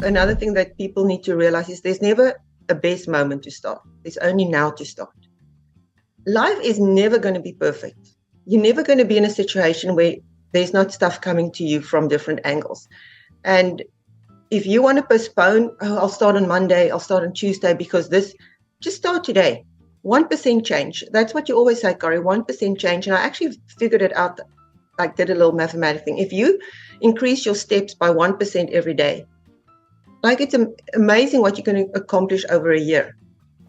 another thing that people need to realize is there's never a best moment to start. There's only now to start. Life is never going to be perfect. You're never going to be in a situation where there's not stuff coming to you from different angles. And if you want to postpone, I'll start on Monday, I'll start on Tuesday because just start today. 1% change. That's what you always say, Corey, 1% change. And I actually figured it out, like did a little mathematic thing. If you increase your steps by 1% every day, like it's amazing what you can accomplish over a year.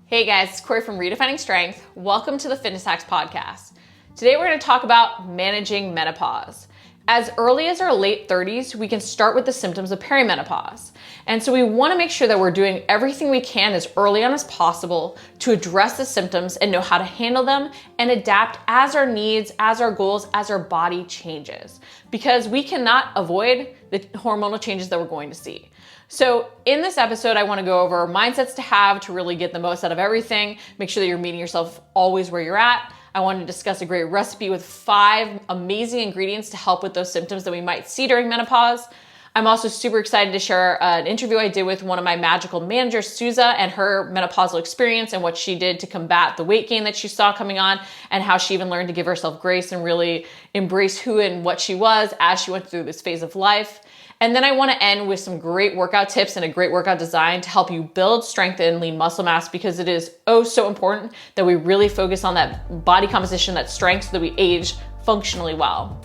Hey guys, it's Corey from Redefining Strength. Welcome to the Fitness Hacks Podcast. Today we're going to talk about managing menopause. As early as our late 30s, we can start with the symptoms of perimenopause. And so we want to make sure that we're doing everything we can as early on as possible to address the symptoms and know how to handle them and adapt as our needs, as our goals, as our body changes. Because we cannot avoid the hormonal changes that we're going to see. So in this episode, I want to go over mindsets to have to really get the most out of everything. Make sure that you're meeting yourself always where you're at. I want to discuss a great recipe with 5 amazing ingredients to help with those symptoms that we might see during menopause. I'm also super excited to share an interview I did with one of my magical managers, Susa, and her menopausal experience and what she did to combat the weight gain that she saw coming on and how she even learned to give herself grace and really embrace who and what she was as she went through this phase of life. And then I want to end with some great workout tips and a great workout design to help you build, strengthen, lean muscle mass because it is so important that we really focus on that body composition, that strength so that we age functionally well.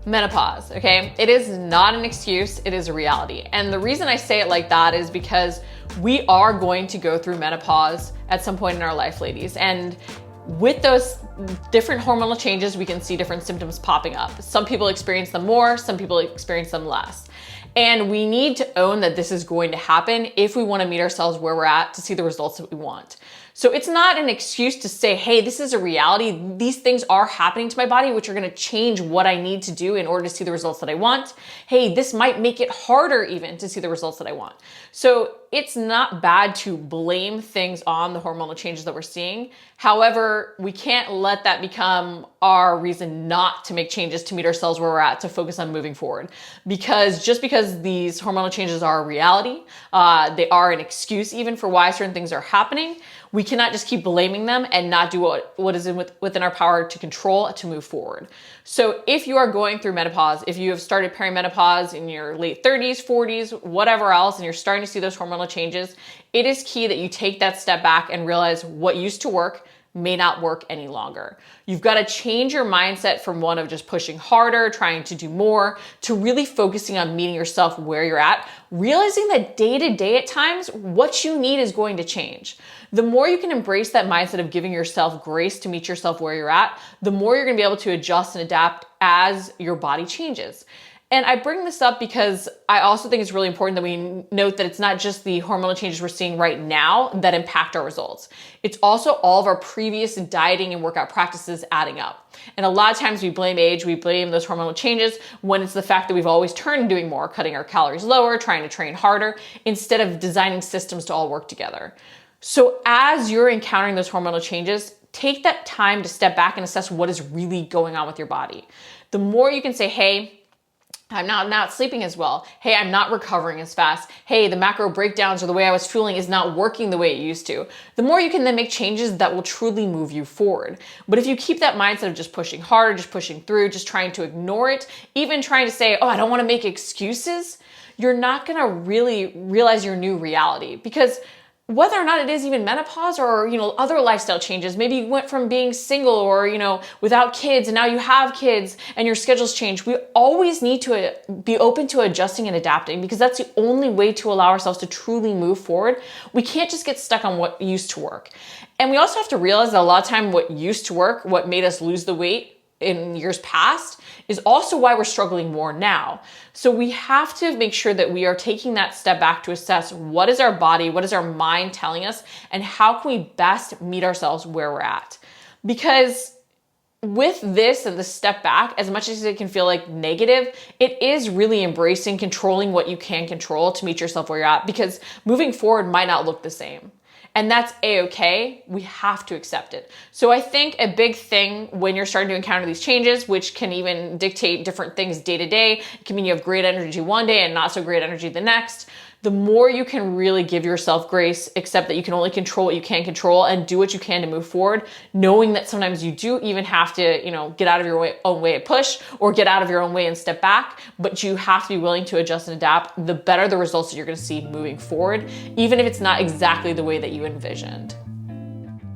Menopause, okay? It is not an excuse, it is a reality. And the reason I say it like that is because we are going to go through menopause at some point in our life, ladies. And with those different hormonal changes, we can see different symptoms popping up. Some people experience them more, some people experience them less. And we need to own that this is going to happen if we want to meet ourselves where we're at to see the results that we want. So it's not an excuse to say, hey, this is a reality. These things are happening to my body, which are going to change what I need to do in order to see the results that I want. Hey, this might make it harder even to see the results that I want. So it's not bad to blame things on the hormonal changes that we're seeing. However, we can't let that become our reason not to make changes to meet ourselves where we're at, to focus on moving forward. Because just because these hormonal changes are a reality, they are an excuse even for why certain things are happening, we cannot just keep blaming them and not do what is within our power to control to move forward. So if you are going through menopause, if you have started perimenopause in your late 30s, 40s, whatever else, and you're starting to see those hormonal changes, it is key that you take that step back and realize what used to work may not work any longer. You've got to change your mindset from one of just pushing harder, trying to do more, to really focusing on meeting yourself where you're at, realizing that day to day at times, what you need is going to change. The more you can embrace that mindset of giving yourself grace to meet yourself where you're at, the more you're going to be able to adjust and adapt as your body changes. And I bring this up because I also think it's really important that we note that it's not just the hormonal changes we're seeing right now that impact our results. It's also all of our previous dieting and workout practices adding up. And a lot of times we blame age, we blame those hormonal changes when it's the fact that we've always turned to doing more, cutting our calories lower, trying to train harder, instead of designing systems to all work together. So as you're encountering those hormonal changes, take that time to step back and assess what is really going on with your body. The more you can say, hey, I'm not sleeping as well. Hey, I'm not recovering as fast. Hey, the macro breakdowns or the way I was fueling is not working the way it used to. The more you can then make changes that will truly move you forward. But if you keep that mindset of just pushing harder, just pushing through, just trying to ignore it, even trying to say, oh, I don't want to make excuses, you're not going to really realize your new reality. Because whether or not it is even menopause or, other lifestyle changes, maybe you went from being single or, without kids and now you have kids and your schedules change. We always need to be open to adjusting and adapting because that's the only way to allow ourselves to truly move forward. We can't just get stuck on what used to work. And we also have to realize that a lot of time what used to work, what made us lose the weight in years past, is also why we're struggling more now. So we have to make sure that we are taking that step back to assess what is our body, what is our mind telling us, and how can we best meet ourselves where we're at. Because with this and the step back, as much as it can feel like negative, it is really embracing controlling what you can control to meet yourself where you're at, because moving forward might not look the same. And that's a-okay. We have to accept it. So I think a big thing when you're starting to encounter these changes, which can even dictate different things day to day, it can mean you have great energy one day and not so great energy the next. The more you can really give yourself grace, accept that you can only control what you can control and do what you can to move forward, knowing that sometimes you do even have to, get out of your own way and push, or get out of your own way and step back, but you have to be willing to adjust and adapt, the better the results that you're gonna see moving forward, even if it's not exactly the way that you envisioned.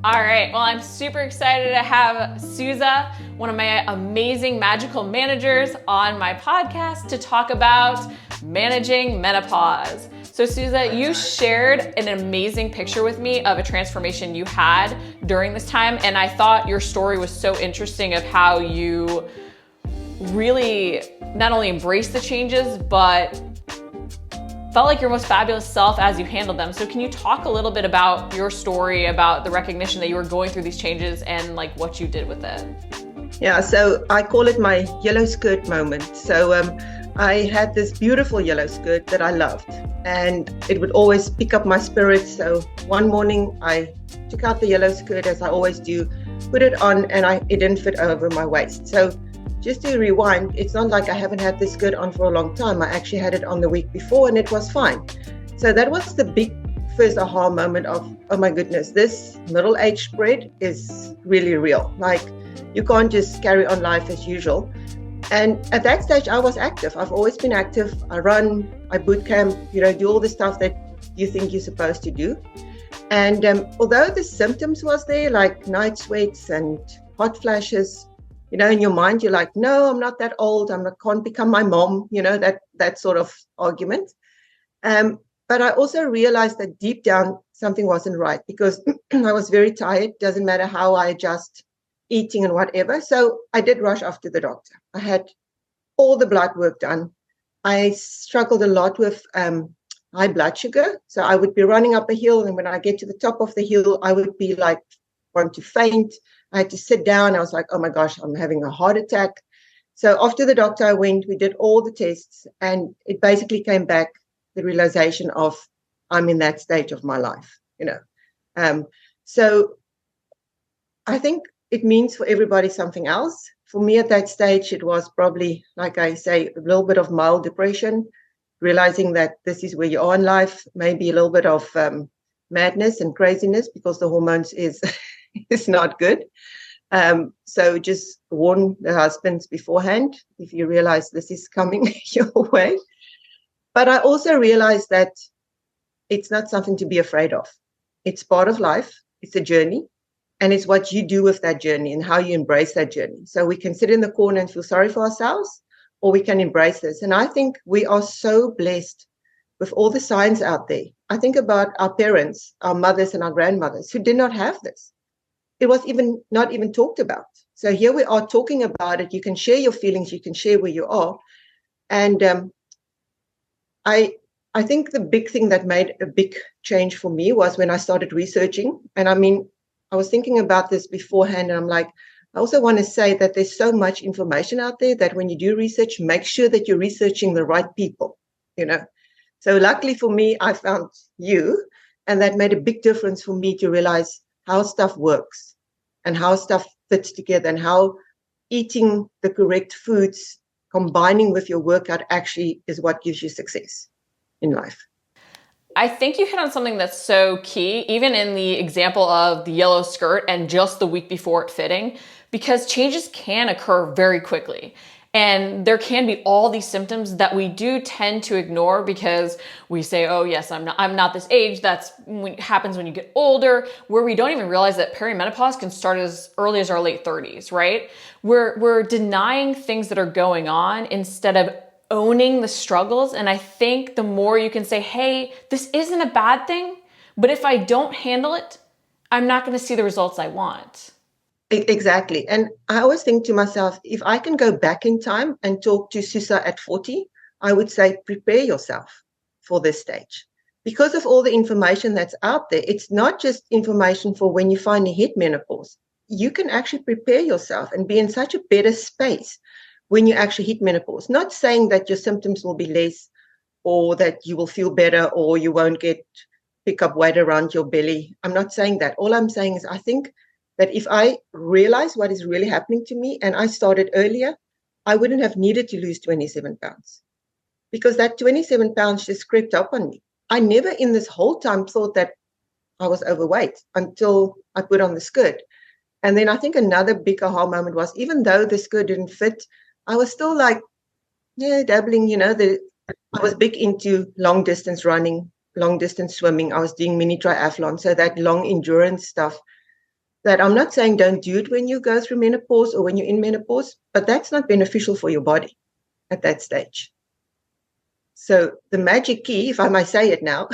All right, well, I'm super excited to have Susa, one of my amazing magical managers, on my podcast to talk about managing menopause. So Susa, you shared an amazing picture with me of a transformation you had during this time. And I thought your story was so interesting of how you really not only embraced the changes, but felt like your most fabulous self as you handled them. So can you talk a little bit about your story, about the recognition that you were going through these changes and like what you did with it? Yeah, so I call it my yellow skirt moment. So I had this beautiful yellow skirt that I loved, and it would always pick up my spirits. So one morning I took out the yellow skirt, as I always do, put it on, and it didn't fit over my waist. So just to rewind, it's not like I haven't had this skirt on for a long time. I actually had it on the week before and it was fine. So that was the big first aha moment of, oh my goodness, this middle-aged spread is really real. Like, you can't just carry on life as usual. And at that stage, I was active. I've always been active. I run, I boot camp, do all the stuff that you think you're supposed to do. And although the symptoms was there, like night sweats and hot flashes, in your mind, you're like, no, I'm not that old. Can't become my mom, that sort of argument. But I also realized that deep down, something wasn't right, because I was very tired. Doesn't matter how I adjust eating and whatever. So I did rush off to the doctor. I had all the blood work done. I struggled a lot with high blood sugar. So I would be running up a hill, and when I get to the top of the hill, I would be like, want to faint. I had to sit down. I was like, oh my gosh, I'm having a heart attack. So after the doctor I went, we did all the tests, and it basically came back, the realization of I'm in that stage of my life, So I think it means for everybody something else. For me at that stage, it was probably, like I say, a little bit of mild depression, realizing that this is where you are in life, maybe a little bit of madness and craziness because the hormones is not good. So just warn the husbands beforehand if you realize this is coming your way. But I also realized that it's not something to be afraid of. It's part of life. It's a journey. And it's what you do with that journey and how you embrace that journey. So we can sit in the corner and feel sorry for ourselves, or we can embrace this. And I think we are so blessed with all the signs out there. I think about our parents, our mothers and our grandmothers who did not have this. It was not even talked about. So here we are talking about it. You can share your feelings. You can share where you are. And I think the big thing that made a big change for me was when I started researching. And I was thinking about this beforehand, and I'm like, I also want to say that there's so much information out there that when you do research, make sure that you're researching the right people, So luckily for me, I found you, and that made a big difference for me to realize how stuff works and how stuff fits together, and how eating the correct foods, combining with your workout, actually is what gives you success in life. I think you hit on something that's so key, even in the example of the yellow skirt and just the week before it fitting, because changes can occur very quickly. And there can be all these symptoms that we do tend to ignore because we say, oh yes, I'm not this age. That's what happens when you get older, where we don't even realize that perimenopause can start as early as our late 30s, right? We're denying things that are going on instead of owning the struggles. And I think the more you can say, hey, this isn't a bad thing, but if I don't handle it, I'm not going to see the results I want. Exactly. And I always think to myself, if I can go back in time and talk to Susa at 40, I would say, prepare yourself for this stage. Because of all the information that's out there, it's not just information for when you finally hit menopause. You can actually prepare yourself and be in such a better space when you actually hit menopause. Not saying that your symptoms will be less, or that you will feel better, or you won't get pick up weight around your belly. I'm not saying that. All I'm saying is I think that if I realize what is really happening to me and I started earlier, I wouldn't have needed to lose 27 pounds because that 27 pounds just crept up on me. I never in this whole time thought that I was overweight until I put on the skirt. And then I think another big aha moment was, even though the skirt didn't fit, I was still like, dabbling, I was big into long distance running, long distance swimming. I was doing mini triathlon. So that long endurance stuff that I'm not saying don't do it when you go through menopause or when you're in menopause, but that's not beneficial for your body at that stage. So the magic key, if I might say it now,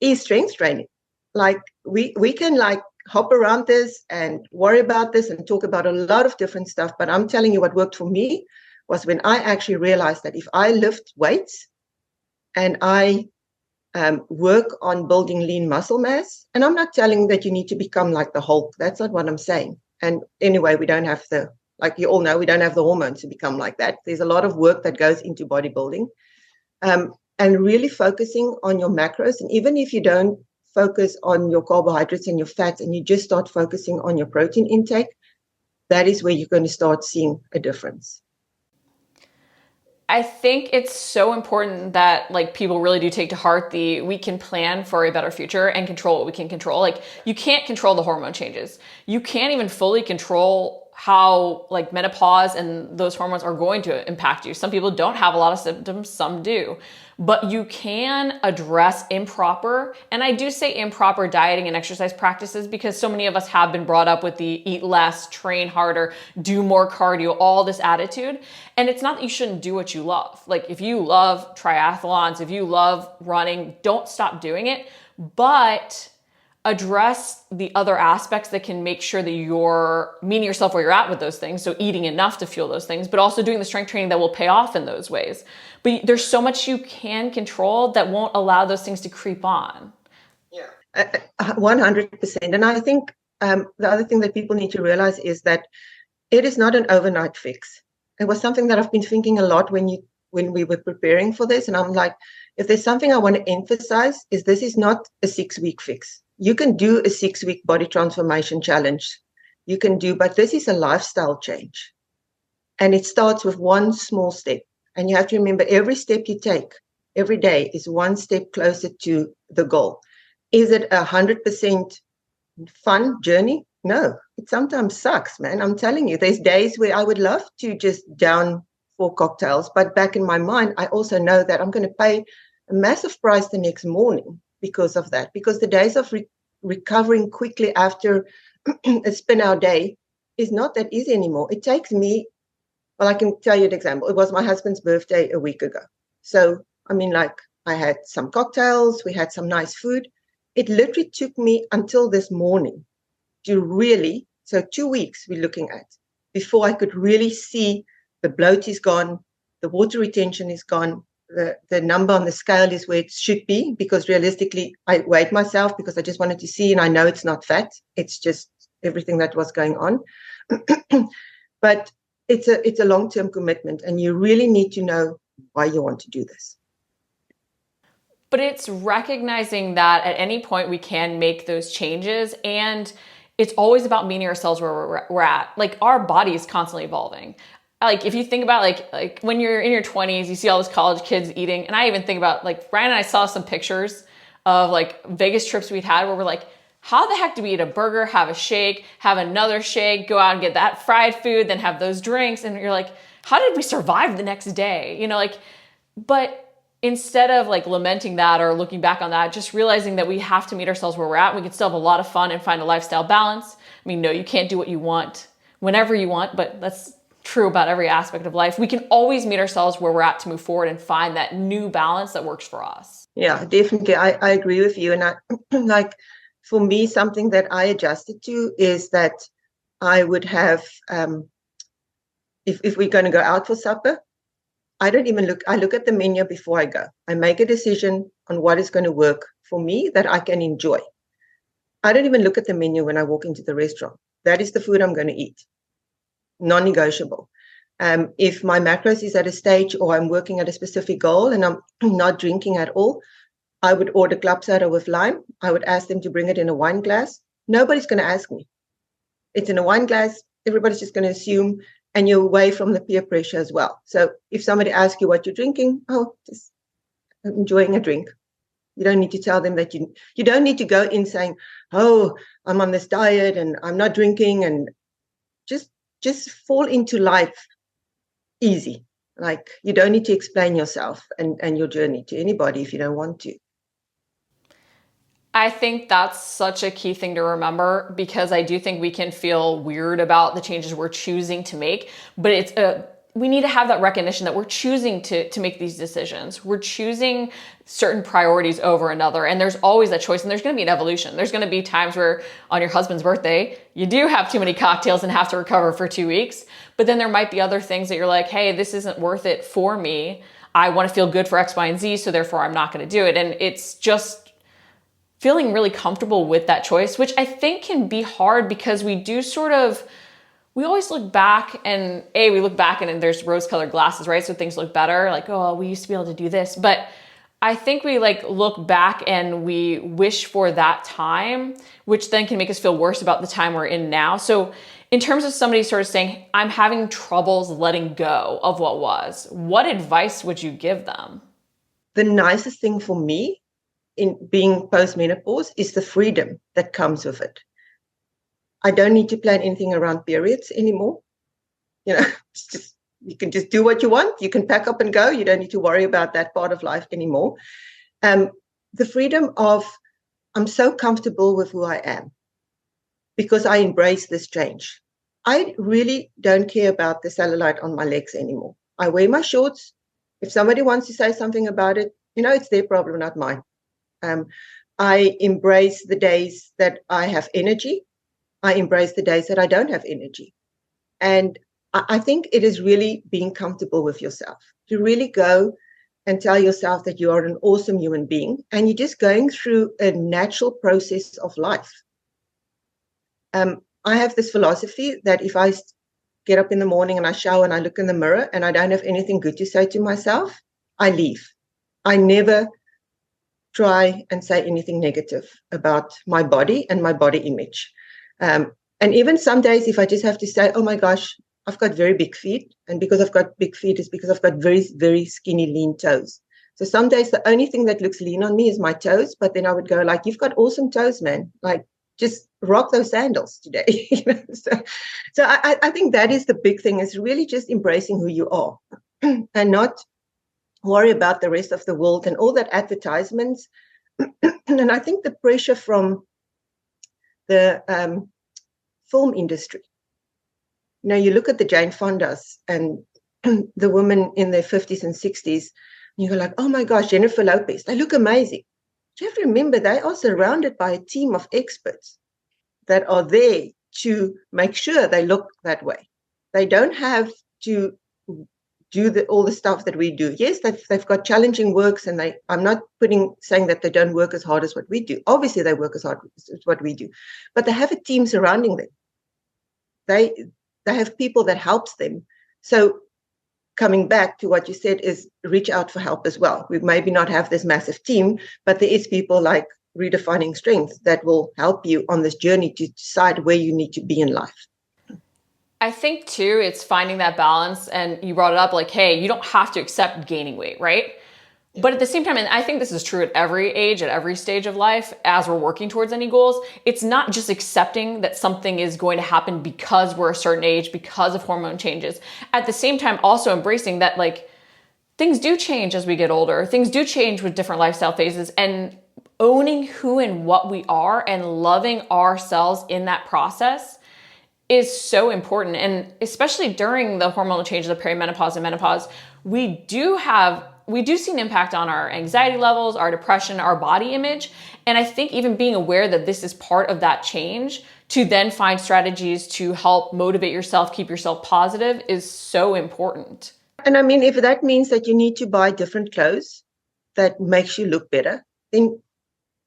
is strength training. Like we can like hop around this and worry about this and talk about a lot of different stuff. But I'm telling you what worked for me was when I actually realized that if I lift weights and I work on building lean muscle mass, and I'm not telling that you need to become like the Hulk. That's not what I'm saying. And anyway, we don't have like you all know, we don't have the hormones to become like that. There's a lot of work that goes into bodybuilding. And really focusing on your macros. And even if you don't focus on your carbohydrates and your fats and you just start focusing on your protein intake, that is where you're going to start seeing a difference. I think it's so important that like people really do take to heart we can plan for a better future and control what we can control. Like you can't control the hormone changes. You can't even fully control how like menopause and those hormones are going to impact you. Some people don't have a lot of symptoms, some do. But you can address improper, and I do say improper dieting and exercise practices because so many of us have been brought up with the eat less, train harder, do more cardio, all this attitude. And it's not that you shouldn't do what you love. Like if you love triathlons, if you love running, don't stop doing it, but address the other aspects that can make sure that you're meeting yourself where you're at with those things. So eating enough to fuel those things, but also doing the strength training that will pay off in those ways. But there's so much you can control that won't allow those things to creep on. Yeah, 100%. And I think the other thing that people need to realize is that it is not an overnight fix. It was something that I've been thinking a lot when we were preparing for this. And I'm like, if there's something I want to emphasize is this is not a 6-week fix. You can do a 6-week body transformation challenge. You can do, but this is a lifestyle change. And it starts with one small step. And you have to remember every step you take every day is one step closer to the goal. Is it 100% fun journey? No, it sometimes sucks, man. I'm telling you, there's days where I would love to just down 4 cocktails. But back in my mind, I also know that I'm going to pay a massive price the next morning because of that, because the days of recovering quickly after a spin out day is not that easy anymore. It takes me, well, I can tell you an example. It was my husband's birthday a week ago. So, I mean, like I had some cocktails, we had some nice food. It literally took me until this morning to really, so 2 weeks we're looking at, before I could really see the bloat is gone, the water retention is gone, the number on the scale is where it should be, because realistically I weighed myself because I just wanted to see, and I know it's not fat, it's just everything that was going on. But it's a long-term commitment, and you really need to know why you want to do this. But it's recognizing that at any point we can make those changes, and it's always about meeting ourselves where we're at. Like our body is constantly evolving. Like if you think about like when you're in your 20s, you see all those college kids eating. And I even think about like Brian and I saw some pictures of like Vegas trips we'd had where we're like, how the heck do we eat a burger, have a shake, have another shake, go out and get that fried food, then have those drinks? And you're like, how did we survive the next day? You know, like, but instead of like lamenting that or looking back on that, just realizing that we have to meet ourselves where we're at. We can still have a lot of fun and find a lifestyle balance. I mean, no, you can't do what you want whenever you want, but that's true about every aspect of life. We can always meet ourselves where we're at to move forward and find that new balance that works for us. Yeah, definitely. I agree with you. And I like, for me, something that I adjusted to is that I would have, if we're going to go out for supper, I don't even look, I look at the menu before I go. I make a decision on what is going to work for me that I can enjoy. I don't even look at the menu when I walk into the restaurant. That is the food I'm going to eat. Non-negotiable. If my macros is at a stage or I'm working at a specific goal and I'm not drinking at all, I would order club soda with lime. I would ask them to bring it in a wine glass. Nobody's going to ask me. It's in a wine glass. Everybody's just going to assume, and you're away from the peer pressure as well. So if somebody asks you what you're drinking, just enjoying a drink. You don't need to tell them that you don't need to go in saying, oh, I'm on this diet and I'm not drinking, and just fall into life easy. Like, you don't need to explain yourself and your journey to anybody if you don't want to. I think that's such a key thing to remember, because I do think we can feel weird about the changes we're choosing to make, but we need to have that recognition that we're choosing to make these decisions. We're choosing certain priorities over another, and there's always that choice, and there's going to be an evolution. There's going to be times where on your husband's birthday, you do have too many cocktails and have to recover for 2 weeks, but then there might be other things that you're like, hey, this isn't worth it for me. I want to feel good for X, Y, and Z, so therefore I'm not going to do it. And it's just feeling really comfortable with that choice, which I think can be hard, because we always look back and we look back and there's rose-colored glasses, right? So things look better, like, oh, we used to be able to do this. But I think we look back and we wish for that time, which then can make us feel worse about the time we're in now. So in terms of somebody sort of saying, I'm having troubles letting go of what was, what advice would you give them? The nicest thing for me in being postmenopause is the freedom that comes with it. I don't need to plan anything around periods anymore. You can just do what you want. You can pack up and go. You don't need to worry about that part of life anymore. The freedom of, I'm so comfortable with who I am because I embrace this change. I really don't care about the cellulite on my legs anymore. I wear my shorts. If somebody wants to say something about it, it's their problem, not mine. I embrace the days that I have energy. I embrace the days that I don't have energy. And I think it is really being comfortable with yourself, to really go and tell yourself that you are an awesome human being and you're just going through a natural process of life. I have this philosophy that if I get up in the morning and I shower and I look in the mirror and I don't have anything good to say to myself, I leave. I never try and say anything negative about my body and my body image. And even some days, if I just have to say, oh my gosh, I've got very big feet. And because I've got big feet is because I've got very, very skinny, lean toes. So some days the only thing that looks lean on me is my toes. But then I would go like, you've got awesome toes, man. Like, just rock those sandals today. So I think that is the big thing, is really just embracing who you are and not worry about the rest of the world and all that advertisements. And I think the pressure from the film industry. You look at the Jane Fondas and the women in their 50s and 60s, and you go like, oh my gosh, Jennifer Lopez, they look amazing. You have to remember they are surrounded by a team of experts that are there to make sure they look that way. They don't have to do all the stuff that we do. Yes, they've got challenging works, and I'm not saying that they don't work as hard as what we do. Obviously, they work as hard as what we do, but they have a team surrounding them. They have people that helps them. So coming back to what you said is reach out for help as well. We maybe not have this massive team, but there is people like Redefining Strength that will help you on this journey to decide where you need to be in life. I think too, it's finding that balance. And you brought it up like, hey, you don't have to accept gaining weight, right? But at the same time, and I think this is true at every age, at every stage of life, as we're working towards any goals, it's not just accepting that something is going to happen because we're a certain age, because of hormone changes. At the same time, also embracing that things do change as we get older. Things do change with different lifestyle phases, and owning who and what we are and loving ourselves in that process is so important. And especially during the hormonal changes of perimenopause and menopause, we do see an impact on our anxiety levels, our depression, our body image. And I think even being aware that this is part of that change, to then find strategies to help motivate yourself, keep yourself positive, is so important. And I mean, if that means that you need to buy different clothes that makes you look better, then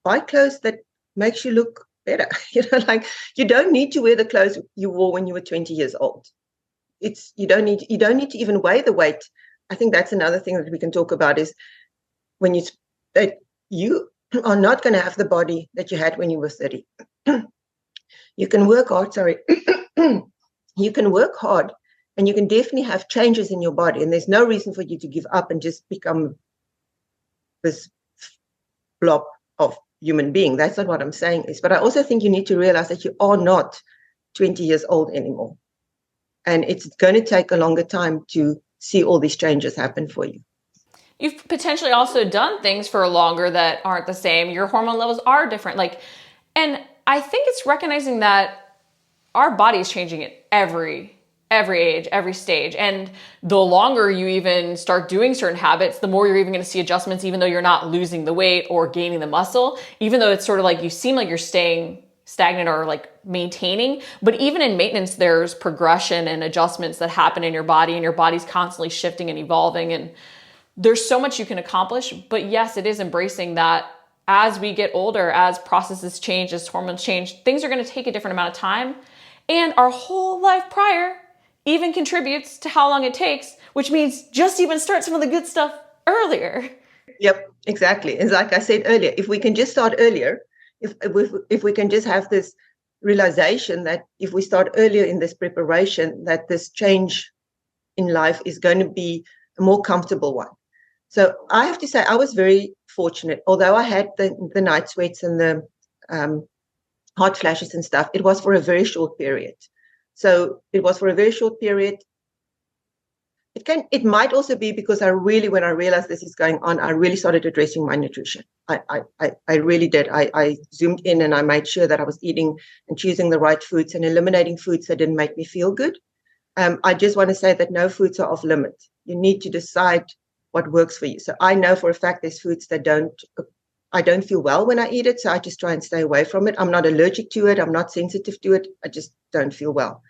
buy clothes that makes you look better. You don't need to wear the clothes you wore when you were 20 years old. You don't need to even weigh the weight. I think that's another thing that we can talk about, is when you are not going to have the body that you had when you were 30. You can work hard, you can work hard, and you can definitely have changes in your body. And there's no reason for you to give up and just become this blob of human being. That's not what I'm saying is. But I also think you need to realize that you are not 20 years old anymore. And it's going to take a longer time to see all these changes happen for you. You've potentially also done things for longer that aren't the same. Your hormone levels are different. And I think it's recognizing that our body is changing at every age, every stage. And the longer you even start doing certain habits, the more you're even going to see adjustments, even though you're not losing the weight or gaining the muscle, even though it's sort of like you seem like you're staying stagnant or like maintaining. But even in maintenance, there's progression and adjustments that happen in your body, and your body's constantly shifting and evolving. And there's so much you can accomplish. But yes, it is embracing that as we get older, as processes change, as hormones change, things are going to take a different amount of time. And our whole life prior even contributes to how long it takes, which means just even start some of the good stuff earlier. Yep, exactly. It's like I said earlier, if we can just start earlier, if we can just have this realization that if we start earlier in this preparation, that this change in life is going to be a more comfortable one. So I have to say I was very fortunate. Although I had the night sweats and the hot flashes and stuff, it was for a very short period. So it was for a very short period. It might also be because when I realized this is going on, I really started addressing my nutrition. I really did. I zoomed in and I made sure that I was eating and choosing the right foods and eliminating foods that didn't make me feel good. I just want to say that no foods are off limit. You need to decide what works for you. So I know for a fact there's foods that I don't feel well when I eat it. So I just try and stay away from it. I'm not allergic to it. I'm not sensitive to it. I just don't feel well.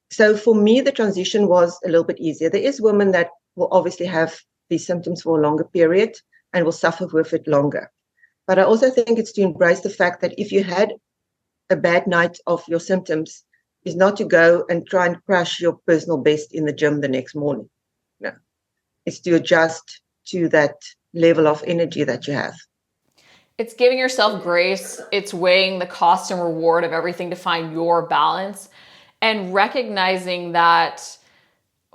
So for me, the transition was a little bit easier. There is women that will obviously have these symptoms for a longer period and will suffer with it longer. But I also think it's to embrace the fact that if you had a bad night of your symptoms, is not to go and try and crush your personal best in the gym the next morning. No, it's to adjust to that level of energy that you have. It's giving yourself grace. It's weighing the cost and reward of everything to find your balance, and recognizing that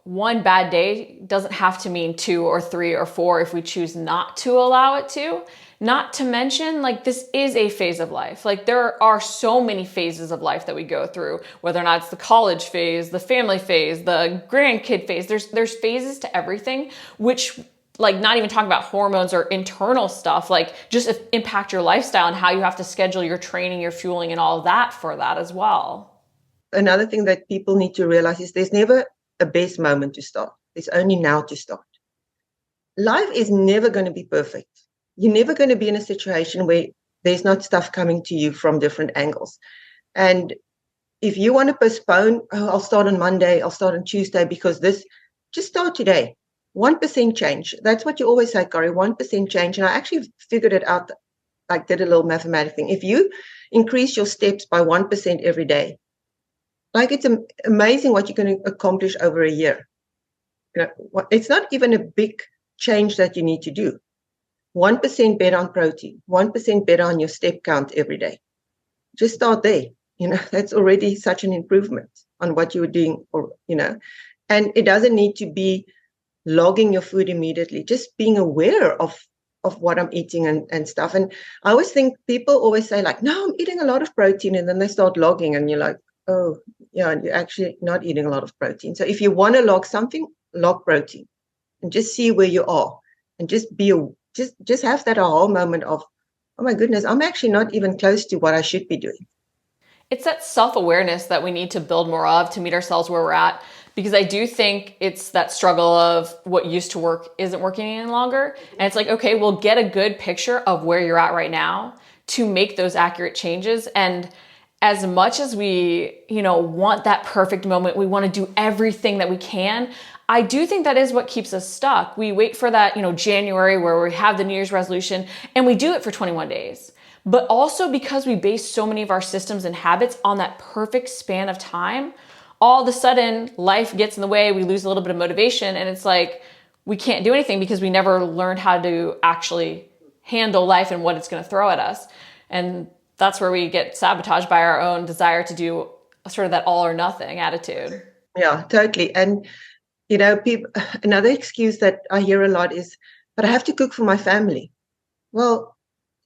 one bad day doesn't have to mean 2 or 3 or 4 if we choose not to allow it to. Not to mention, this is a phase of life. There are so many phases of life that we go through, whether or not it's the college phase, the family phase, the grandkid phase. There's phases to everything, which not even talking about hormones or internal stuff, just impact your lifestyle and how you have to schedule your training, your fueling, and all of that for that as well. Another thing that people need to realize is there's never a best moment to start. There's only now to start. Life is never going to be perfect. You're never going to be in a situation where there's not stuff coming to you from different angles. And if you want to postpone, I'll start on Monday, I'll start on Tuesday because just start today. 1% change. That's what you always say, Corey, 1% change. And I actually figured it out. I did a little mathematic thing. If you increase your steps by 1% every day, it's amazing what you're going to accomplish over a year. It's not even a big change that you need to do. 1% better on protein, 1% better on your step count every day. Just start there. That's already such an improvement on what you were doing, and it doesn't need to be logging your food immediately, just being aware of what I'm eating and stuff. And I always think people always say no, I'm eating a lot of protein, and then they start logging and you're like, oh yeah, you're actually not eating a lot of protein. So if you want to log something, log protein and just see where you are, and just have that aha moment of, oh my goodness, I'm actually not even close to what I should be doing. It's that self-awareness that we need to build more of to meet ourselves where we're at. Because I do think it's that struggle of what used to work isn't working any longer. And it's okay, we'll get a good picture of where you're at right now to make those accurate changes. And as much as we, want that perfect moment, we want to do everything that we can. I do think that is what keeps us stuck. We wait for that, January where we have the New Year's resolution and we do it for 21 days. But also because we base so many of our systems and habits on that perfect span of time, all of a sudden life gets in the way, we lose a little bit of motivation, and it's we can't do anything because we never learned how to actually handle life and what it's going to throw at us. And that's where we get sabotaged by our own desire to do sort of that all or nothing attitude. Yeah, totally. And, people, another excuse that I hear a lot is, but I have to cook for my family. Well,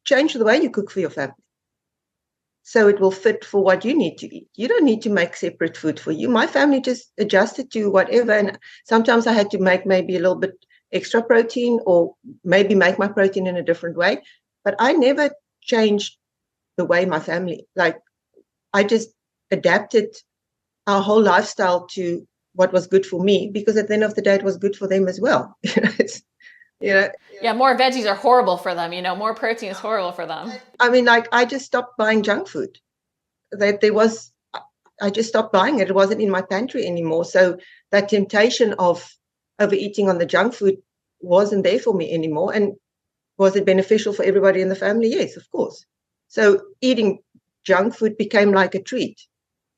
change the way you cook for your family, so it will fit for what you need to eat. You don't need to make separate food for you. My family just adjusted to whatever. And sometimes I had to make maybe a little bit extra protein, or maybe make my protein in a different way. But I never changed the way my family, I just adapted our whole lifestyle to what was good for me, because at the end of the day, it was good for them as well. Yeah, more veggies are horrible for them. More protein is horrible for them. I mean, I just stopped buying junk food. I just stopped buying it. It wasn't in my pantry anymore. So that temptation of overeating on the junk food wasn't there for me anymore. And was it beneficial for everybody in the family? Yes, of course. So eating junk food became like a treat.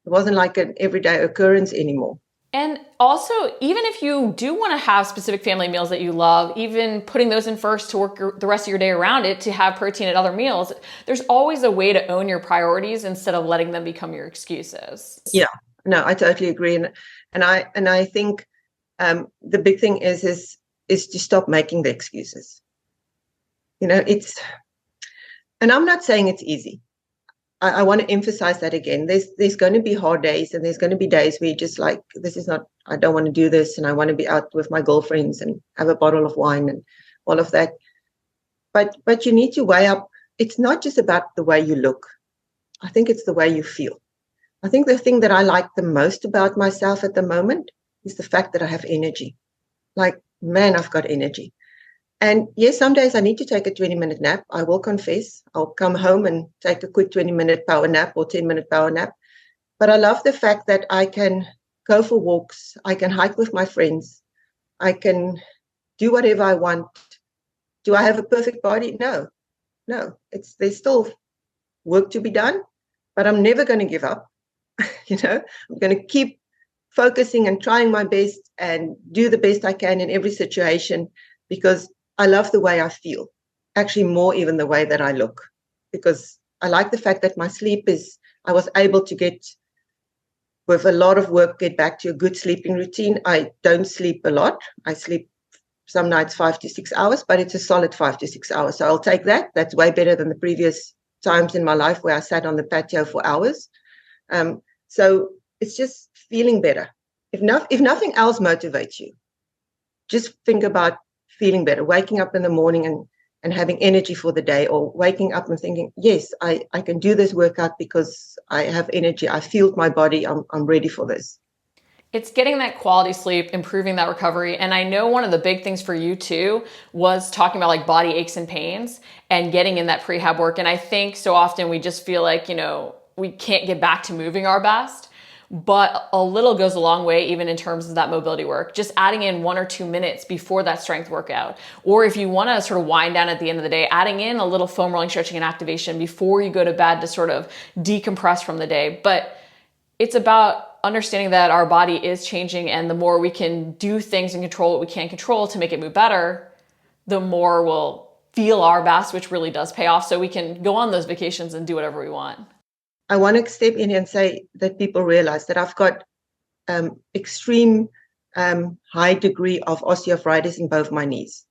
It wasn't like an everyday occurrence anymore. And also, even if you do want to have specific family meals that you love, even putting those in first to work the rest of your day around it to have protein at other meals, there's always a way to own your priorities instead of letting them become your excuses. Yeah, no, I totally agree. And I think the big thing is to stop making the excuses. And I'm not saying it's easy. I want to emphasize that again. There's going to be hard days, and there's going to be days where you're just like, I don't want to do this, and I want to be out with my girlfriends and have a bottle of wine and all of that. But you need to weigh up. It's not just about the way you look. I think it's the way you feel. I think the thing that I like the most about myself at the moment is the fact that I have energy. Like, man, I've got energy. And yes, some days I need to take a 20-minute nap. I will confess. I'll come home and take a quick 20-minute power nap or 10-minute power nap. But I love the fact that I can go for walks. I can hike with my friends. I can do whatever I want. Do I have a perfect body? No. There's still work to be done, but I'm never going to give up. I'm going to keep focusing and trying my best and do the best I can in every situation, because I love the way I feel, actually more even the way that I look, because I like the fact that my sleep I was able to get, with a lot of work, get back to a good sleeping routine. I don't sleep a lot. I sleep some nights 5 to 6 hours, but it's a solid 5 to 6 hours. So I'll take that. That's way better than the previous times in my life where I sat on the patio for hours. So it's just feeling better. If nothing else motivates you, just think about feeling better, waking up in the morning and having energy for the day, or waking up and thinking, yes, I can do this workout because I have energy. I feel my body. I'm ready for this. It's getting that quality sleep, improving that recovery. And I know one of the big things for you too was talking about like body aches and pains and getting in that prehab work. And I think so often we just feel like, we can't get back to moving our best. But a little goes a long way, even in terms of that mobility work. Just adding in 1 or 2 minutes before that strength workout. Or if you want to sort of wind down at the end of the day, adding in a little foam rolling, stretching, and activation before you go to bed to sort of decompress from the day. But it's about understanding that our body is changing, and the more we can do things and control what we can control to make it move better, the more we'll feel our best, which really does pay off, so we can go on those vacations and do whatever we want. I want to step in here and say that people realize that I've got extreme high degree of osteoarthritis in both my knees,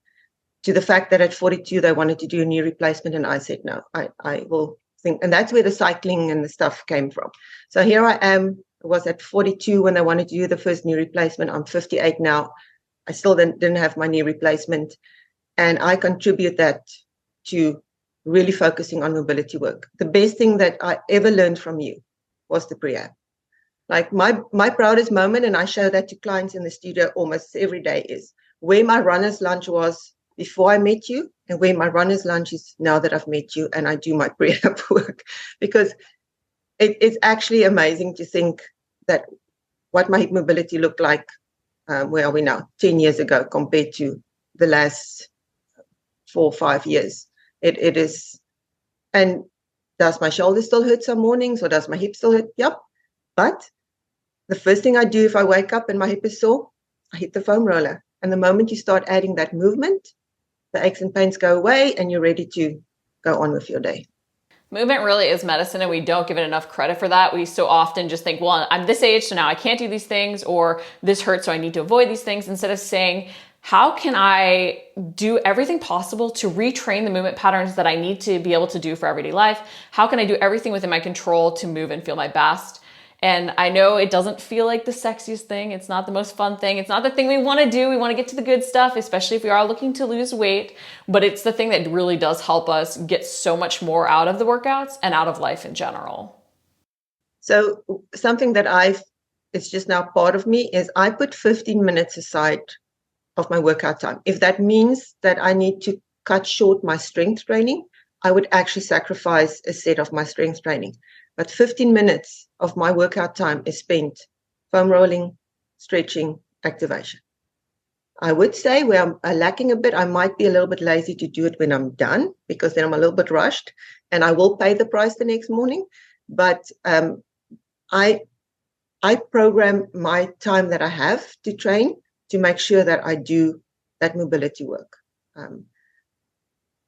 to the fact that at 42 they wanted to do a knee replacement, and I said no, I will think. And that's where the cycling and the stuff came from. So here I am. I was at 42 when they wanted to do the first knee replacement. I'm 58 now. I still didn't have my knee replacement, and I contribute that to really focusing on mobility work. The best thing that I ever learned from you was the prehab. Like my proudest moment, and I show that to clients in the studio almost every day, is where my runner's lunch was before I met you and where my runner's lunch is now that I've met you and I do my prehab work. Because it's actually amazing to think that what my hip mobility looked like, where are we now, 10 years ago compared to the last 4 or 5 years. It is. And does my shoulder still hurt some mornings, or does my hip still hurt? Yep. But the first thing I do if I wake up and my hip is sore, I hit the foam roller. And the moment you start adding that movement, the aches and pains go away, and you're ready to go on with your day. Movement really is medicine, and we don't give it enough credit for that. We so often just think, well, I'm this age, so now I can't do these things, or this hurts, so I need to avoid these things, instead of saying, how can I do everything possible to retrain the movement patterns that I need to be able to do for everyday life? How can I do everything within my control to move and feel my best? And I know it doesn't feel like the sexiest thing. It's not the most fun thing. It's not the thing we want to do. We want to get to the good stuff, especially if we are looking to lose weight. But it's the thing that really does help us get so much more out of the workouts and out of life in general. So something that it's just now part of me is I put 15 minutes aside of my workout time. If that means that I need to cut short my strength training, I would actually sacrifice a set of my strength training. But 15 minutes of my workout time is spent foam rolling, stretching, activation. I would say where I'm lacking a bit, I might be a little bit lazy to do it when I'm done, because then I'm a little bit rushed and I will pay the price the next morning. But I program my time that I have to train to make sure that I do that mobility work.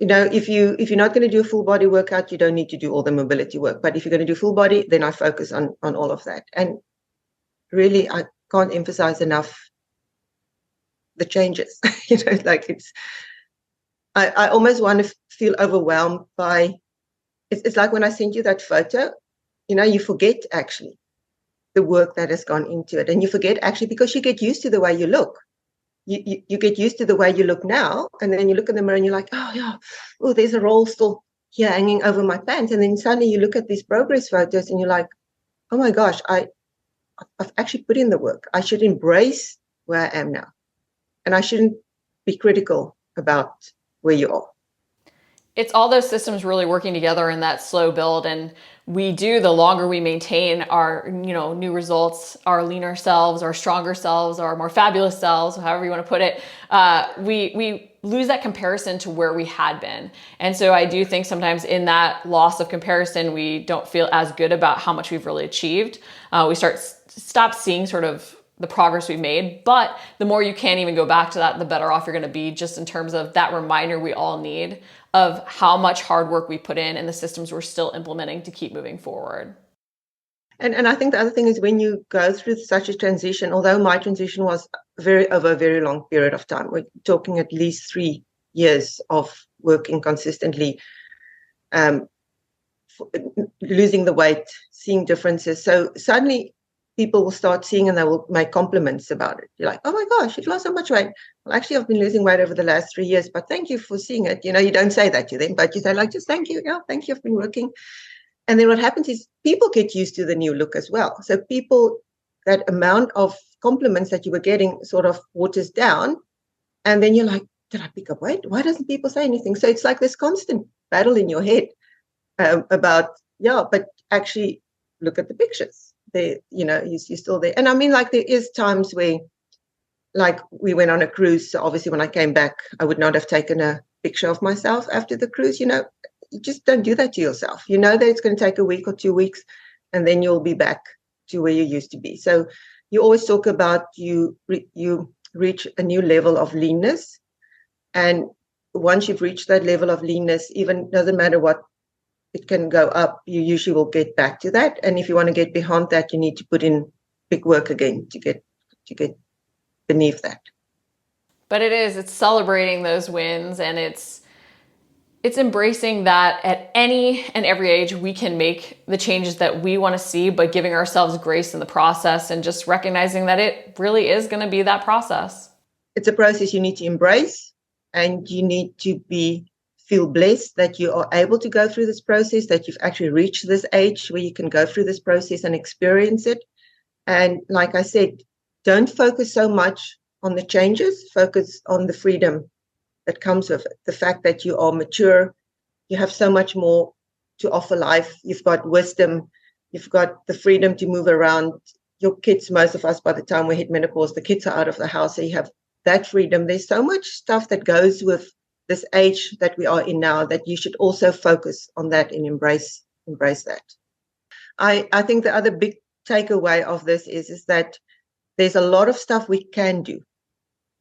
If you're not going to do a full body workout, you don't need to do all the mobility work. But if you're going to do full body, then I focus on all of that. And really, I can't emphasize enough the changes. I almost want to feel overwhelmed by. It's like when I sent you that photo. You forget actually the work that has gone into it, and you forget actually because you get used to the way you look. You get used to the way you look now, and then you look in the mirror and you're like, oh yeah, oh, there's a roll still here hanging over my pants, and then suddenly you look at these progress photos and you're like, oh my gosh, I've actually put in the work. I should embrace where I am now, and I shouldn't be critical about where you are. It's all those systems really working together in that slow build, and the longer we maintain our, new results, our leaner selves, our stronger selves, our more fabulous selves, however you want to put it, we lose that comparison to where we had been. And so I do think sometimes in that loss of comparison, we don't feel as good about how much we've really achieved. We stop seeing sort of the progress we've made, but the more you can't even go back to that, the better off you're going to be, just in terms of that reminder we all need of how much hard work we put in and the systems we're still implementing to keep moving forward. And I think the other thing is, when you go through such a transition, although my transition was over a very long period of time, we're talking at least 3 years of working consistently, losing the weight, seeing differences. So suddenly people will start seeing and they will make compliments about it. You're like, oh my gosh, you've lost so much weight. Well, actually, I've been losing weight over the last 3 years, but thank you for seeing it. You don't say that to them, but you say like, just thank you. Yeah, thank you. I've been working. And then what happens is people get used to the new look as well. So that amount of compliments that you were getting sort of waters down. And then you're like, did I pick up weight? Why doesn't people say anything? So it's like this constant battle in your head about, but actually look at the pictures. You're still there. And I mean, like, there is times where, like, we went on a cruise. So obviously when I came back, I would not have taken a picture of myself after the cruise. You just don't do that to yourself. You know that it's going to take a week or 2 weeks, and then you'll be back to where you used to be. So you always talk about you reach a new level of leanness. And once you've reached that level of leanness, even doesn't matter what, it can go up, you usually will get back to that. And if you want to get beyond that, you need to put in big work again to get beneath that. But it's celebrating those wins, and it's embracing that at any and every age we can make the changes that we want to see, but giving ourselves grace in the process and just recognizing that it really is going to be that process. It's a process you need to embrace, and you need to feel blessed that you are able to go through this process, that you've actually reached this age where you can go through this process and experience it. And like I said, don't focus so much on the changes, focus on the freedom that comes with it. The fact that you are mature, you have so much more to offer life. You've got wisdom, you've got the freedom to move around. Your kids, most of us, by the time we hit menopause, the kids are out of the house, so you have that freedom. There's so much stuff that goes with this age that we are in now, that you should also focus on that and embrace that. I think the other big takeaway of this is that there's a lot of stuff we can do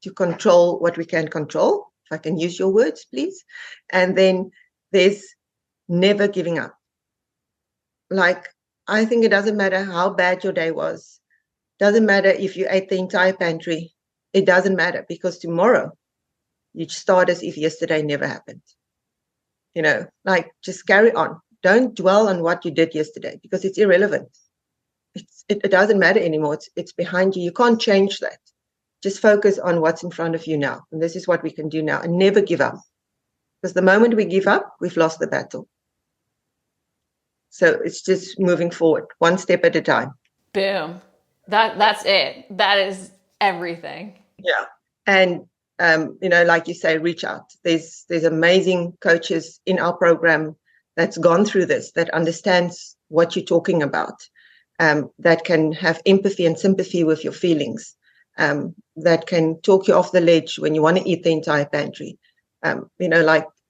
to control what we can control. if I can use your words, please. And then there's never giving up. Like, I think it doesn't matter how bad your day was. Doesn't matter if you ate the entire pantry. It doesn't matter, because tomorrow you start as if yesterday never happened. Like, just carry on. Don't dwell on what you did yesterday, because it's irrelevant. It doesn't matter anymore. It's behind you. You can't change that. Just focus on what's in front of you now. And this is what we can do now, and never give up. Because the moment we give up, we've lost the battle. So it's just moving forward, one step at a time. Boom. That's it. That is everything. Yeah. And, like you say, reach out. There's amazing coaches in our program that's gone through this, that understands what you're talking about, that can have empathy and sympathy with your feelings, that can talk you off the ledge when you want to eat the entire pantry.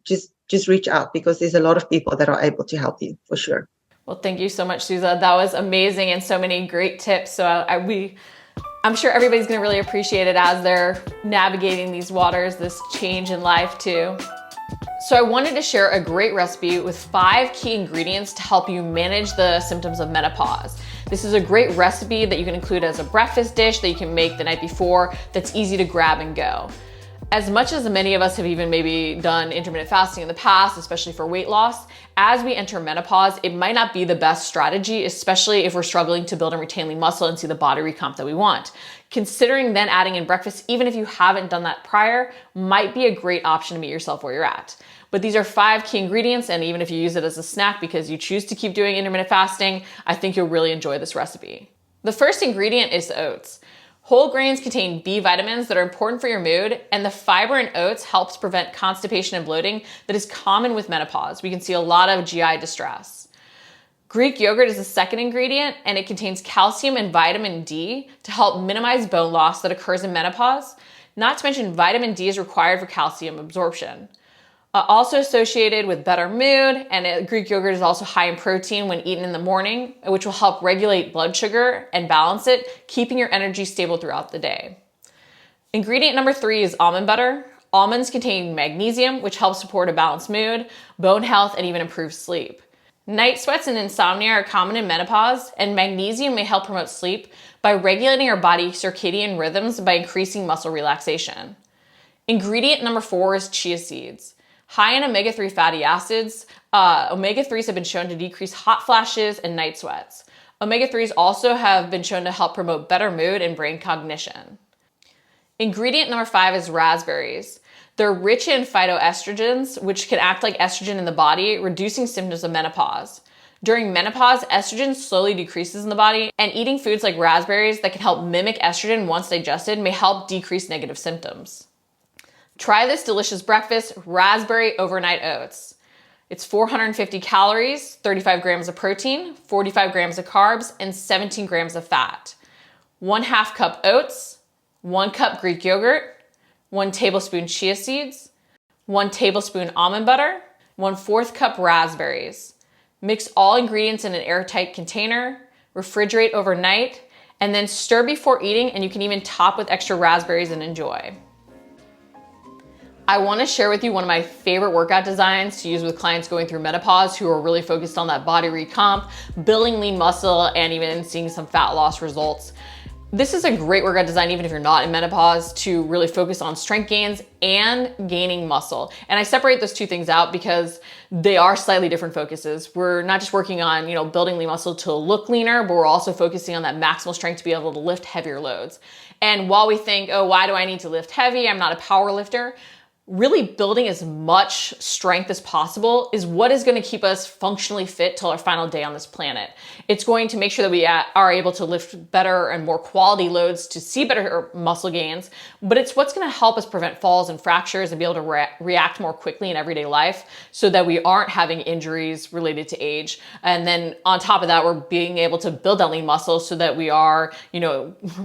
Just reach out, because there's a lot of people that are able to help you, for sure. Well, thank you so much, Susa. That was amazing, and so many great tips. So I'm sure everybody's going to really appreciate it as they're navigating these waters, this change in life too. So I wanted to share a great recipe with 5 key ingredients to help you manage the symptoms of menopause. This is a great recipe that you can include as a breakfast dish that you can make the night before, that's easy to grab and go. As much as many of us have even maybe done intermittent fasting in the past, especially for weight loss, as we enter menopause, it might not be the best strategy, especially if we're struggling to build and retain lean muscle and see the body recomp that we want. Considering then adding in breakfast, even if you haven't done that prior, might be a great option to meet yourself where you're at. But these are 5 key ingredients, and even if you use it as a snack because you choose to keep doing intermittent fasting, I think you'll really enjoy this recipe. The first ingredient is oats. Whole grains contain B vitamins that are important for your mood, and the fiber in oats helps prevent constipation and bloating that is common with menopause. We can see a lot of GI distress. Greek yogurt is the second ingredient, and it contains calcium and vitamin D to help minimize bone loss that occurs in menopause. Not to mention, vitamin D is required for calcium absorption. Also associated with better mood, and Greek yogurt is also high in protein when eaten in the morning, which will help regulate blood sugar and balance it, keeping your energy stable throughout the day. Ingredient number 3 is almond butter. Almonds contain magnesium, which helps support a balanced mood, bone health, and even improve sleep. Night sweats and insomnia are common in menopause, and magnesium may help promote sleep by regulating our body's circadian rhythms by increasing muscle relaxation. Ingredient number 4 is chia seeds. High in omega-3 fatty acids, omega-3s have been shown to decrease hot flashes and night sweats. Omega-3s also have been shown to help promote better mood and brain cognition. Ingredient number 5 is raspberries. They're rich in phytoestrogens, which can act like estrogen in the body, reducing symptoms of menopause. During menopause, estrogen slowly decreases in the body, and eating foods like raspberries that can help mimic estrogen once digested may help decrease negative symptoms. Try this delicious breakfast, raspberry overnight oats. It's 450 calories, 35 grams of protein, 45 grams of carbs, and 17 grams of fat. 1/2 cup oats, 1 cup Greek yogurt, 1 tablespoon chia seeds, 1 tablespoon almond butter, 1/4 cup raspberries. Mix all ingredients in an airtight container, refrigerate overnight, and then stir before eating, and you can even top with extra raspberries and enjoy. I want to share with you one of my favorite workout designs to use with clients going through menopause who are really focused on that body recomp, building lean muscle, and even seeing some fat loss results. This is a great workout design even if you're not in menopause, to really focus on strength gains and gaining muscle. And I separate those two things out because they are slightly different focuses. We're not just working on, building lean muscle to look leaner, but we're also focusing on that maximal strength to be able to lift heavier loads. And while we think, oh, why do I need to lift heavy? I'm not a power lifter. Really building as much strength as possible is what is going to keep us functionally fit till our final day on this planet. It's going to make sure that we are able to lift better and more quality loads to see better muscle gains, but it's what's going to help us prevent falls and fractures and be able to react more quickly in everyday life so that we aren't having injuries related to age. And then on top of that, we're being able to build that lean muscle so that we are,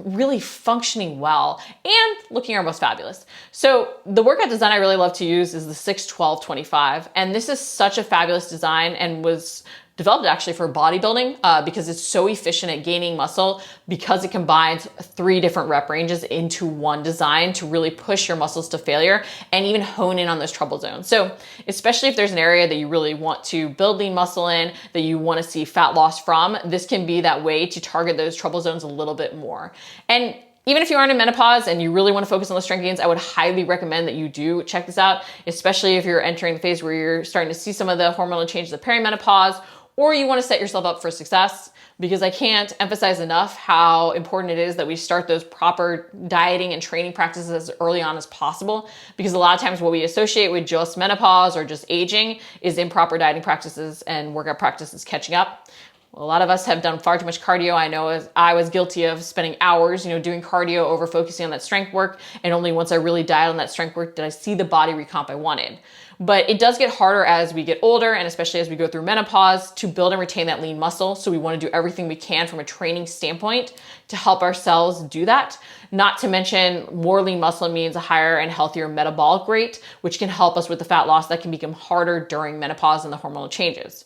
really functioning well and looking our most fabulous. So the workout design I really love to use is the 6-12-25. And this is such a fabulous design and was developed actually for bodybuilding because it's so efficient at gaining muscle because it combines 3 different rep ranges into one design to really push your muscles to failure and even hone in on those trouble zones. So especially if there's an area that you really want to build lean muscle in, that you want to see fat loss from, this can be that way to target those trouble zones a little bit more. And even if you aren't in menopause and you really want to focus on the strength gains, I would highly recommend that you do check this out, especially if you're entering the phase where you're starting to see some of the hormonal changes of perimenopause, or you want to set yourself up for success, because I can't emphasize enough how important it is that we start those proper dieting and training practices as early on as possible, because a lot of times what we associate with just menopause or just aging is improper dieting practices and workout practices catching up. A lot of us have done far too much cardio. I know I was guilty of spending hours, doing cardio over focusing on that strength work. And only once I really dialed on that strength work did I see the body recomp I wanted. But it does get harder as we get older, and especially as we go through menopause, to build and retain that lean muscle. So we want to do everything we can from a training standpoint to help ourselves do that. Not to mention, more lean muscle means a higher and healthier metabolic rate, which can help us with the fat loss that can become harder during menopause and the hormonal changes.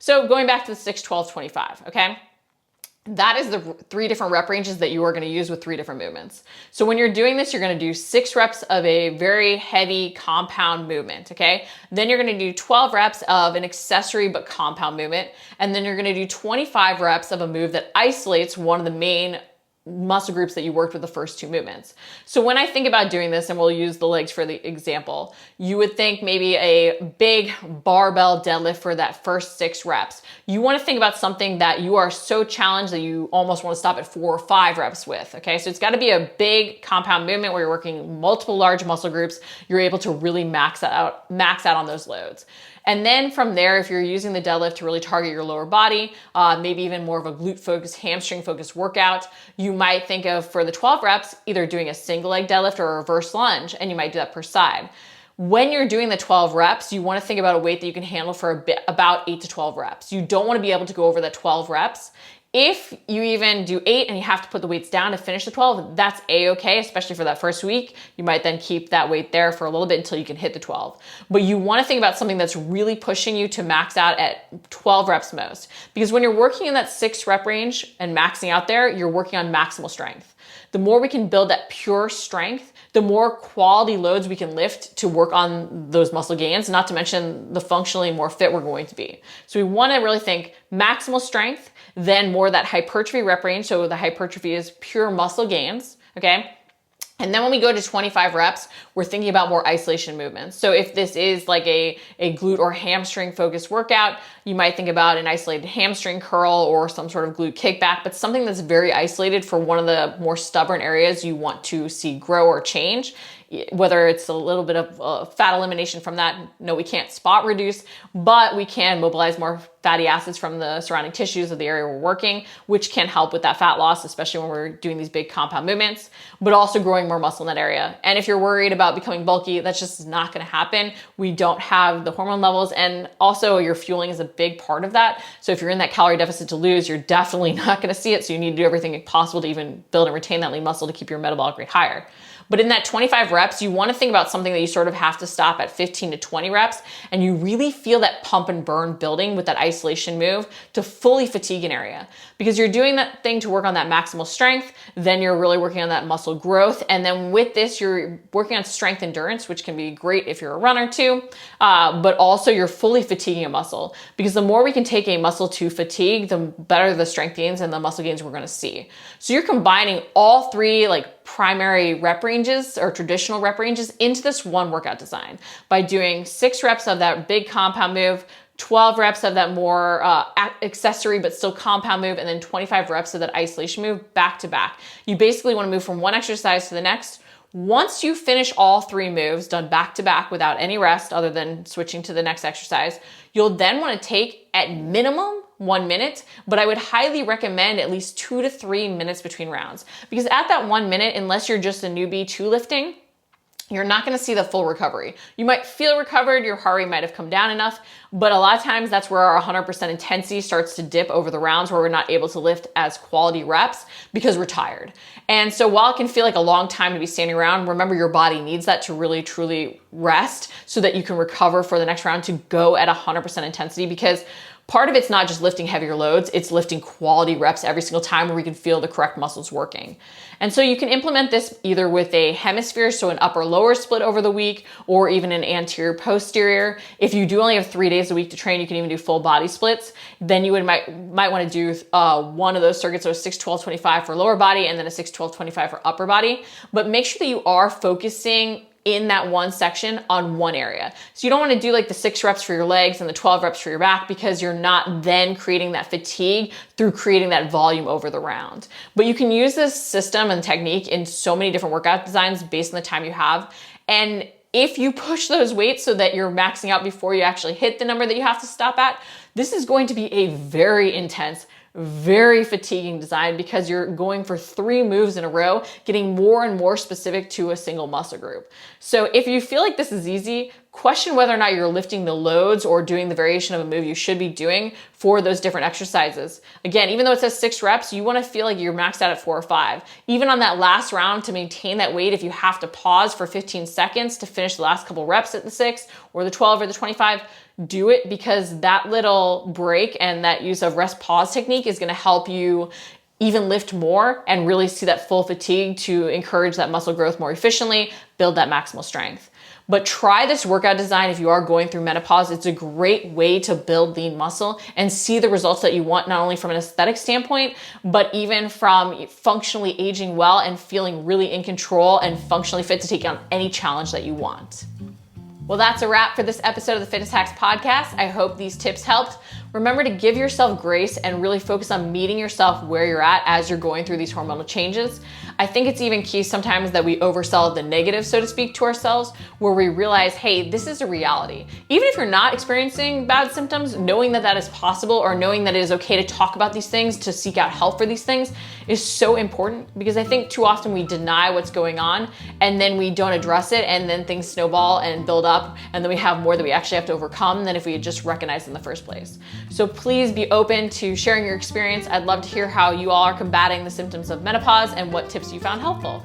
So going back to the 6, 12, 25, okay? That is the 3 different rep ranges that you are going to use with 3 different movements. So when you're doing this, you're going to do 6 reps of a very heavy compound movement, okay? Then you're going to do 12 reps of an accessory but compound movement. And then you're going to do 25 reps of a move that isolates one of the main muscle groups that you worked with the first 2 movements. So when I think about doing this, and we'll use the legs for the example, you would think maybe a big barbell deadlift for that first 6 reps. You want to think about something that you are so challenged that you almost want to stop at 4 or 5 reps with, okay? So it's got to be a big compound movement where you're working multiple large muscle groups. You're able to really max out on those loads. And then from there, if you're using the deadlift to really target your lower body, maybe even more of a glute focused, hamstring focused workout, you might think of, for the 12 reps, either doing a single leg deadlift or a reverse lunge, and you might do that per side. When you're doing the 12 reps, you want to think about a weight that you can handle for about 8 to 12 reps. You don't want to be able to go over that 12 reps. If you even do 8 and you have to put the weights down to finish the 12, that's a-okay, especially for that first week. You might then keep that weight there for a little bit until you can hit the 12. But you want to think about something that's really pushing you to max out at 12 reps most. Because when you're working in that 6 rep range and maxing out there, you're working on maximal strength. The more we can build that pure strength, the more quality loads we can lift to work on those muscle gains, not to mention the functionally more fit we're going to be. So we want to really think maximal strength, then more that hypertrophy rep range. So the hypertrophy is pure muscle gains, okay? And then when we go to 25 reps, we're thinking about more isolation movements. So if this is like a glute or hamstring focused workout, you might think about an isolated hamstring curl or some sort of glute kickback, but something that's very isolated for one of the more stubborn areas you want to see grow or change. Whether it's a little bit of fat elimination from that, no, we can't spot reduce, but we can mobilize more fatty acids from the surrounding tissues of the area we're working, which can help with that fat loss, especially when we're doing these big compound movements, but also growing more muscle in that area. And if you're worried about becoming bulky, that's just not going to happen. We don't have the hormone levels, and also your fueling is a big part of that. So if you're in that calorie deficit to lose, you're definitely not going to see it. So you need to do everything possible to even build and retain that lean muscle to keep your metabolic rate higher. But in that 25 reps, you want to think about something that you sort of have to stop at 15 to 20 reps, and you really feel that pump and burn building with that isolation move to fully fatigue an area. Because you're doing that thing to work on that maximal strength, then you're really working on that muscle growth, and then with this, you're working on strength endurance, which can be great if you're a runner too, but also you're fully fatiguing a muscle. Because the more we can take a muscle to fatigue, the better the strength gains and the muscle gains we're going to see. So you're combining all 3 primary rep ranges or traditional rep ranges into this one workout design by doing 6 reps of that big compound move, 12 reps of that more accessory but still compound move, and then 25 reps of that isolation move back to back. You basically want to move from one exercise to the next. Once you finish all 3 moves done back to back without any rest other than switching to the next exercise, you'll then want to take at minimum 1 minute, but I would highly recommend at least 2 to 3 minutes between rounds. Because at that 1 minute, unless you're just a newbie to lifting, you're not going to see the full recovery. You might feel recovered, your heart rate might have come down enough, but a lot of times that's where our 100% intensity starts to dip over the rounds, where we're not able to lift as quality reps because we're tired. And so while it can feel like a long time to be standing around, remember your body needs that to really truly rest so that you can recover for the next round to go at 100% intensity, because Part of it's not just lifting heavier loads, it's lifting quality reps every single time where we can feel the correct muscles working. And so you can implement this either with a hemisphere, so an upper lower split over the week, or even an anterior posterior. If you do only have 3 days a week to train, you can even do full body splits. Then you might want to do one of those circuits, so a 6-12-25 for lower body and then a 6-12-25 for upper body. But make sure that you are focusing in that one section on one area. So you don't want to do like the 6 reps for your legs and the 12 reps for your back, because you're not then creating that fatigue through creating that volume over the round. But you can use this system and technique in so many different workout designs based on the time you have. And if you push those weights so that you're maxing out before you actually hit the number that you have to stop at, this is going to be a very intense, very fatiguing design, because you're going for 3 moves in a row, getting more and more specific to a single muscle group. So if you feel like this is easy, question whether or not you're lifting the loads or doing the variation of a move you should be doing for those different exercises. Again, even though it says 6 reps, you want to feel like you're maxed out at 4 or 5. Even on that last round, to maintain that weight, if you have to pause for 15 seconds to finish the last couple reps at the 6 or the 12 or the 25, do it, because that little break and that use of rest pause technique is going to help you even lift more and really see that full fatigue to encourage that muscle growth more efficiently, build that maximal strength. But try this workout design if you are going through menopause. It's a great way to build lean muscle and see the results that you want, not only from an aesthetic standpoint, but even from functionally aging well and feeling really in control and functionally fit to take on any challenge that you want. Well, that's a wrap for this episode of the Fitness Hacks Podcast. I hope these tips helped. Remember to give yourself grace and really focus on meeting yourself where you're at as you're going through these hormonal changes. I think it's even key sometimes that we oversell the negative, so to speak, to ourselves, where we realize, hey, this is a reality. Even if you're not experiencing bad symptoms, knowing that that is possible, or knowing that it is okay to talk about these things, to seek out help for these things, is so important, because I think too often we deny what's going on and then we don't address it, and then things snowball and build up, and then we have more that we actually have to overcome than if we had just recognized in the first place. So please be open to sharing your experience. I'd love to hear how you all are combating the symptoms of menopause and what tips you found helpful.